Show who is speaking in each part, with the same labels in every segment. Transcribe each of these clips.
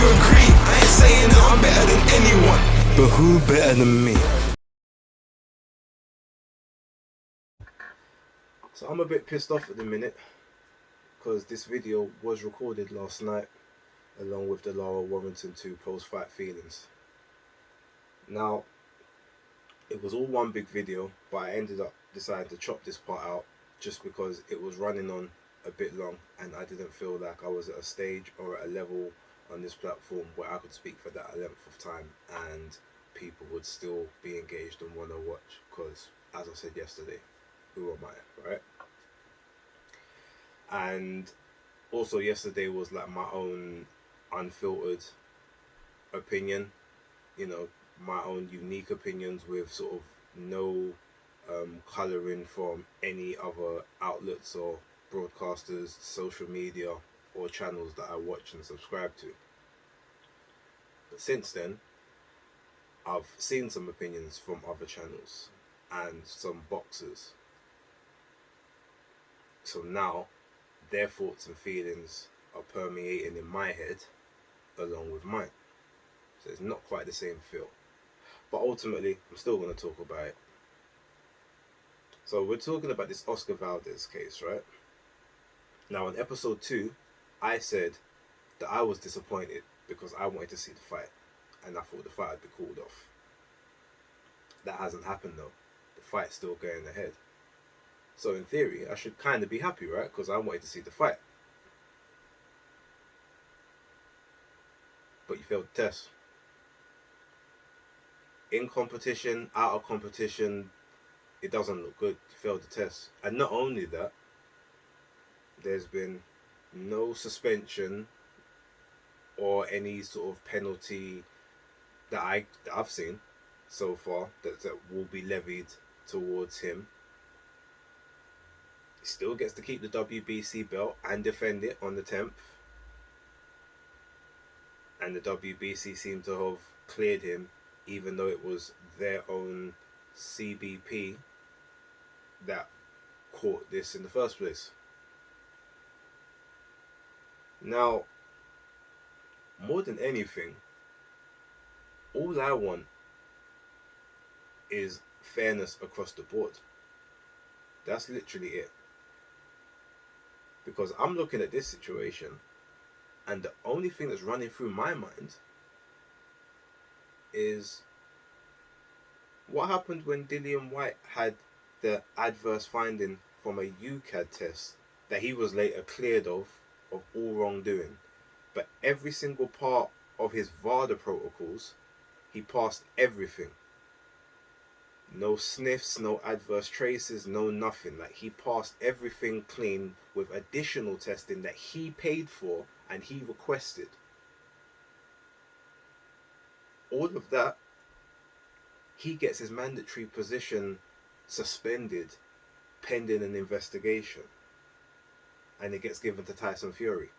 Speaker 1: agree? I ain't saying that I'm better than anyone, but who better than me?
Speaker 2: So I'm a bit pissed off at the minute because this video was recorded last night along with the Lara Warrington 2 post-fight feelings. Now, it was all one big video, but I ended up deciding to chop this part out just because it was running on a bit long and I didn't feel like I was at a stage or at a level on this platform where I could speak for that length of time and people would still be engaged and want to watch, because as I said yesterday, who am I, right? And also yesterday was like my own unfiltered opinion, you know, my own unique opinions with sort of no colouring from any other outlets or broadcasters, social media or channels that I watch and subscribe to. But since then, I've seen some opinions from other channels and some boxers. So now their thoughts and feelings are permeating in my head along with mine. So it's not quite the same feel. But ultimately, I'm still going to talk about it. So we're talking about this Oscar Valdez case, right? Now in episode 2, I said that I was disappointed because I wanted to see the fight. And I thought the fight had been called off. That hasn't happened though. The fight's still going ahead. So in theory, I should kind of be happy, right? Because I wanted to see the fight. But you failed the test. In competition, out of competition, it doesn't look good. You failed the test. And not only that, there's been no suspension or any sort of penalty that I've seen so far that will be levied towards him. He still gets to keep the WBC belt and defend it on the 10th. And the WBC seem to have cleared him, even though it was their own CBP that caught this in the first place. Now, more than anything, all I want is fairness across the board. That's literally it. Because I'm looking at this situation and the only thing that's running through my mind is what happened when Dillian Whyte had the adverse finding from a UCAD test that he was later cleared of all wrongdoing. But every single part of his VADA protocols, he passed everything. No sniffs, no adverse traces, no nothing. Like, he passed everything clean with additional testing that he paid for and he requested. All of that, he gets his mandatory position suspended pending an investigation. And it gets given to Tyson Fury,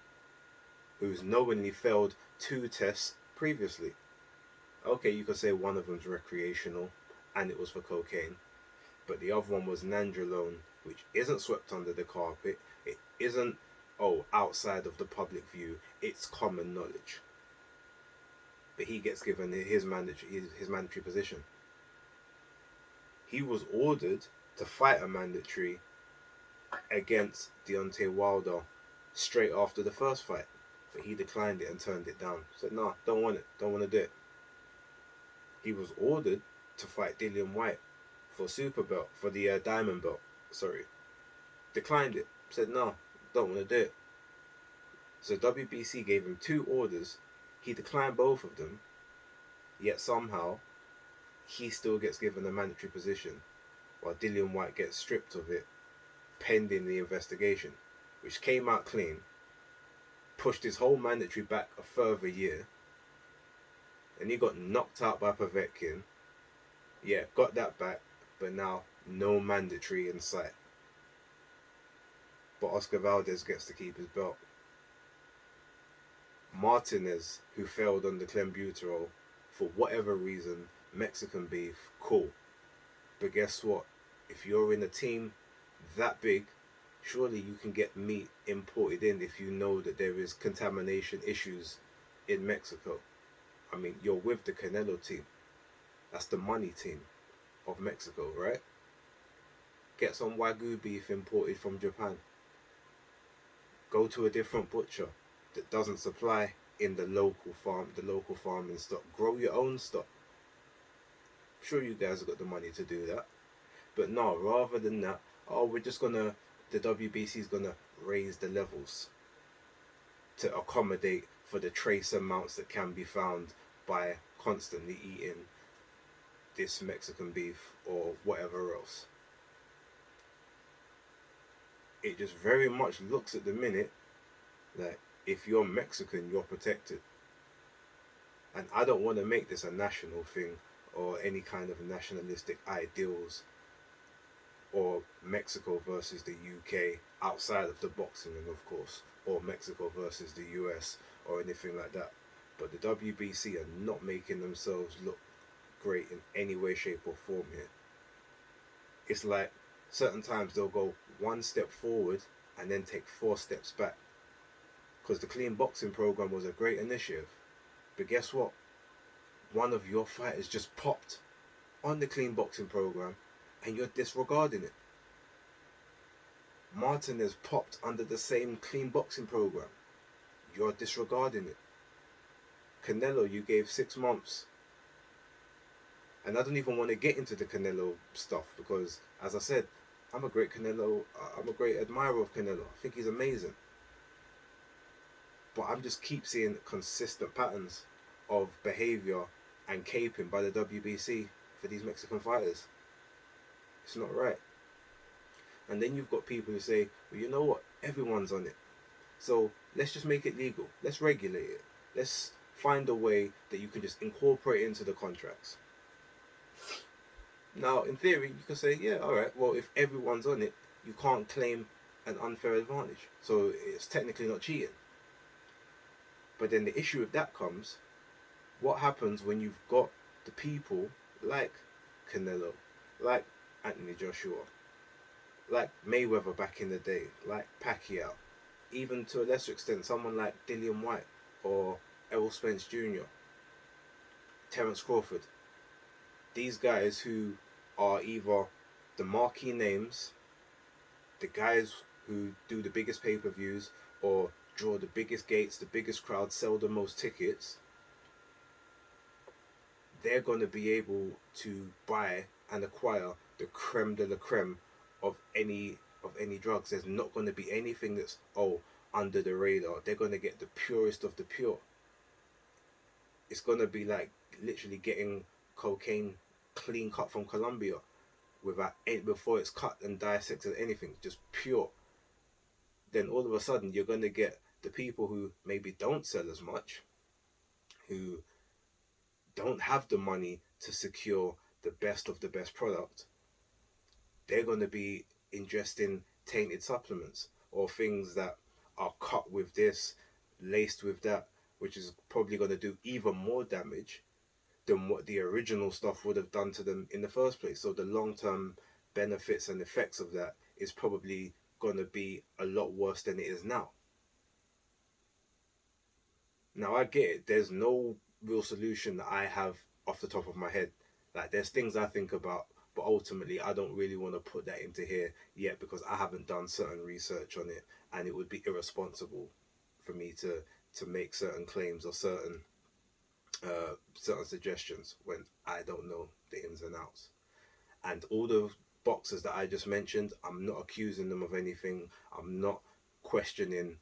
Speaker 2: who's knowingly failed 2 tests previously. Okay, you could say one of them's recreational and it was for cocaine, but the other one was nandrolone, which isn't swept under the carpet. It isn't outside of the public view. It's common knowledge. But he gets given his mandatory position. He was ordered to fight a mandatory against Deontay Wilder straight after the first fight, but he declined it and turned it down. Said, "No, don't want it. Don't want to do it." He was ordered to fight Dillian Whyte for super belt, for the diamond belt. Declined it. Said, "No, don't want to do it." So WBC gave him 2 orders. He declined both of them. Yet somehow, he still gets given a mandatory position, while Dillian Whyte gets stripped of it pending the investigation, which came out clean, pushed his whole mandatory back a further year, and he got knocked out by Povetkin. Yeah, got that back, but now no mandatory in sight. But Oscar Valdez gets to keep his belt. Martinez, who failed on the clenbuterol for whatever reason, Mexican beef, cool. But guess what? If you're in a team that big, surely you can get meat imported in if you know that there is contamination issues in Mexico. I mean, you're with the Canelo team. That's the money team of Mexico, right? Get some Wagyu beef imported from Japan. Go to a different butcher that doesn't supply in the local farming stock. Grow your own stock. I'm sure you guys have got the money to do that. But no, rather than that, oh, the WBC is gonna raise the levels to accommodate for the trace amounts that can be found by constantly eating this Mexican beef or whatever else. It just very much looks at the minute like if you're Mexican, you're protected. And I don't want to make this a national thing or any kind of nationalistic ideals or Mexico versus the UK outside of the boxing, of course, or Mexico versus the US or anything like that. But the WBC are not making themselves look great in any way, shape, or form here. It's like certain times they'll go one step forward and then take 4 steps back. Because the clean boxing program was a great initiative. But guess what? One of your fighters just popped on the clean boxing program and you're disregarding it. Martinez popped under the same clean boxing program. You're disregarding it. Canelo, you gave 6 months. And I don't even want to get into the Canelo stuff because, as I said, I'm a great admirer of Canelo. I think he's amazing. But I'm just keep seeing consistent patterns of behavior and caping by the WBC for these Mexican fighters. It's not right. And then you've got people who say, well, you know what? Everyone's on it. So let's just make it legal. Let's regulate it. Let's find a way that you can just incorporate it into the contracts. Now, in theory, you can say, yeah, all right, well, if everyone's on it, you can't claim an unfair advantage. So it's technically not cheating. But then the issue with that comes, what happens when you've got the people like Canelo, like Anthony Joshua, like Mayweather back in the day, like Pacquiao, even to a lesser extent, someone like Dillian White or Errol Spence Jr., Terence Crawford. These guys who are either the marquee names, the guys who do the biggest pay-per-views or draw the biggest gates, the biggest crowd, sell the most tickets, they're going to be able to buy and acquire the creme de la creme of any drugs. There's not going to be anything that's under the radar. They're going to get the purest of the pure. It's going to be like literally getting cocaine clean cut from Colombia before it's cut and dissected anything, just pure. Then all of a sudden you're going to get the people who maybe don't sell as much, who don't have the money to secure the best of the best product. They're going to be ingesting tainted supplements or things that are cut with this, laced with that, which is probably going to do even more damage than what the original stuff would have done to them in the first place. So the long-term benefits and effects of that is probably going to be a lot worse than it is now. Now, I get it. There's no real solution that I have off the top of my head. Like, there's things I think about, but ultimately I don't really want to put that into here yet because I haven't done certain research on it, and it would be irresponsible for me to make certain claims or certain suggestions when I don't know the ins and outs. And all the boxers that I just mentioned, I'm not accusing them of anything. I'm not questioning,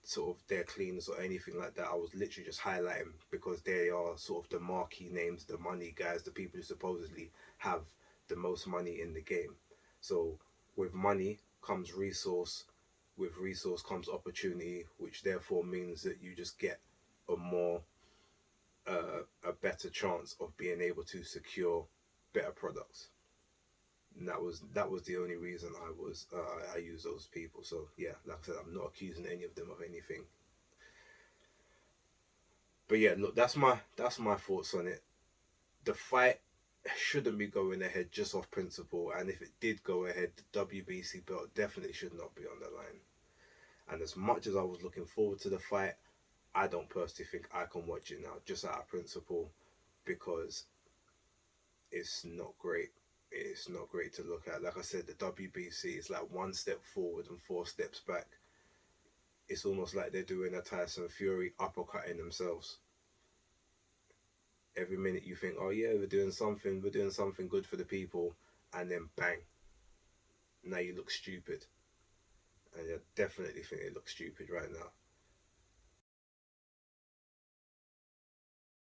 Speaker 2: sort of their cleans or anything like that. I was literally just highlighting because they are sort of the marquee names, the money guys, the people who supposedly have the most money in the game. So with money comes resource, with resource comes opportunity, which therefore means that you just get a better chance of being able to secure better products. And that was the only reason I use those people. So yeah, like I said, I'm not accusing any of them of anything. But yeah, look, that's my thoughts on it. The fight shouldn't be going ahead just off principle, and if it did go ahead, the WBC belt definitely should not be on the line. And as much as I was looking forward to the fight, I don't personally think I can watch it now, just out of principle, because it's not great. It's not great to look at. Like I said, the WBC is like one step forward and four steps back. It's almost like they're doing a Tyson Fury uppercutting themselves. Every minute you think, oh yeah, we're doing something good for the people, and then bang, now you look stupid. And I definitely think it looks stupid right now.